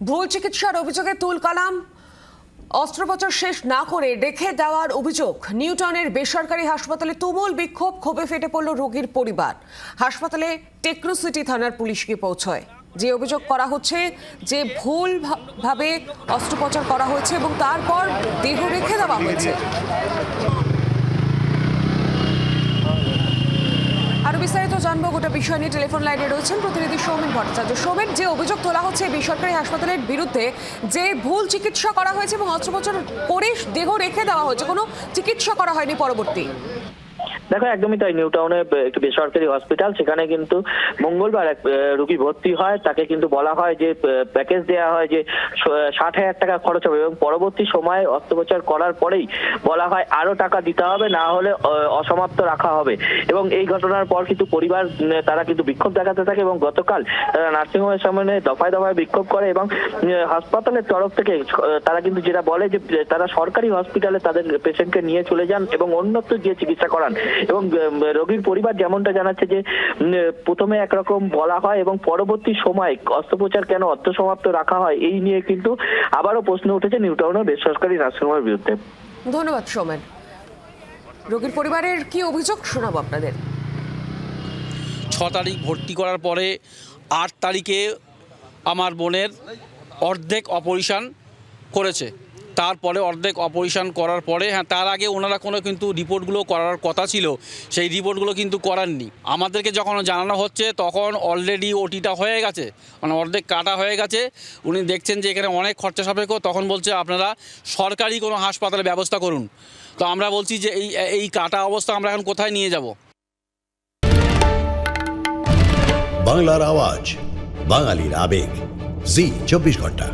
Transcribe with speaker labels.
Speaker 1: ভুল চিকিৎসার অভিযোগে তুলকালাম। অস্ত্রোপচার শেষ না করে রেখে দেওয়ার অভিযোগ। নিউটাউনের বেসরকারি হাসপাতালে তুমুল বিক্ষোভ, ক্ষোভে ফেটে পড়ল রোগীর পরিবার। হাসপাতালে টেকনোসিটি থানার পুলিশ গিয়ে পৌঁছয়। যে অভিযোগ করা হচ্ছে যে ভুলভাবে অস্ত্রোপচার করা হয়েছে এবং তারপর দেহ রেখে দেওয়া হয়েছে। আরো বিস্তারিত জানবো গোটা বিষয় নিয়ে টেলিফোন লাইনে রয়েছেন প্রতিনিধি সৌমেন ভট্টাচার্য। সৌমেন, যে অভিযোগ তোলা হচ্ছে বেসরকারি হাসপাতালের বিরুদ্ধে যে ভুল চিকিৎসা করা হয়েছে এবং অস্ত্রোপচার করে দেহ রেখে দেওয়া হয়েছে, কোনো চিকিৎসা করা হয়নি পরবর্তী।
Speaker 2: দেখো, একদমই তাই। নিউটাউনে একটি বেসরকারি হসপিটাল, সেখানে কিন্তু মঙ্গলবার এক রোগী ভর্তি হয়। তাকে কিন্তু বলা হয় যে প্যাকেজ দেওয়া হয় যে 60,000 টাকা খরচ হবে এবং পরবর্তী সময়ে অস্ত্রোপচার করার পরেই বলা হয় আরো টাকা দিতে হবে, না হলে অসমাপ্ত রাখা হবে। এবং এই ঘটনার পর কিন্তু পরিবার তারা কিন্তু বিক্ষোভ দেখাতে থাকে এবং গতকাল তারা নার্সিংহোমের সামনে দফায় দফায় বিক্ষোভ করে এবং হাসপাতালের তরফ থেকে তারা কিন্তু যেটা বলে যে তারা সরকারি হসপিটালে তাদের পেশেন্টকে নিয়ে চলে যান এবং অন্যত্র গিয়ে চিকিৎসা করান। এবং রোগীর পরিবার যেমনটা জানাচ্ছে যে প্রথমে একরকম বলা হয় এবং পরবর্তী সময় অস্ত্রোপচার কেন অর্ধসমাপ্ত রাখা হয়, এই নিয়ে কিন্তু আবারও প্রশ্ন উঠেছে নিউটাউনের বেসরকারি নার্সিংহোমের বিরুদ্ধে।
Speaker 1: ধন্যবাদ সৌমেন। রোগীর পরিবারের কি অভিযোগ শোনাবো আপনাদের।
Speaker 3: 6 তারিখ ভর্তি করার পরে 8 তারিখে আমার বোনের অর্ধেক অপারেশন করেছে। তারপরে অর্ধেক অপারেশন করার পরে তার আগে ওনারা কোনো কিন্তু রিপোর্টগুলো করার কথা ছিল, সেই রিপোর্টগুলো কিন্তু করাননি। আমাদেরকে যখন জানানো হচ্ছে তখন অলরেডি ওটিটা হয়ে গেছে, মানে অর্ধেক কাটা হয়ে গেছে। উনি দেখছেন যে এখানে অনেক খরচা সাপেক্ষ, তখন বলছে আপনারা সরকারি কোনো হাসপাতালে ব্যবস্থা করুন। তো আমরা বলছি যে এই কাটা অবস্থা আমরা এখন কোথায় নিয়ে যাব।
Speaker 4: বাংলার আওয়াজ, বাঙালির আবেগ, জি 24 ঘন্টা।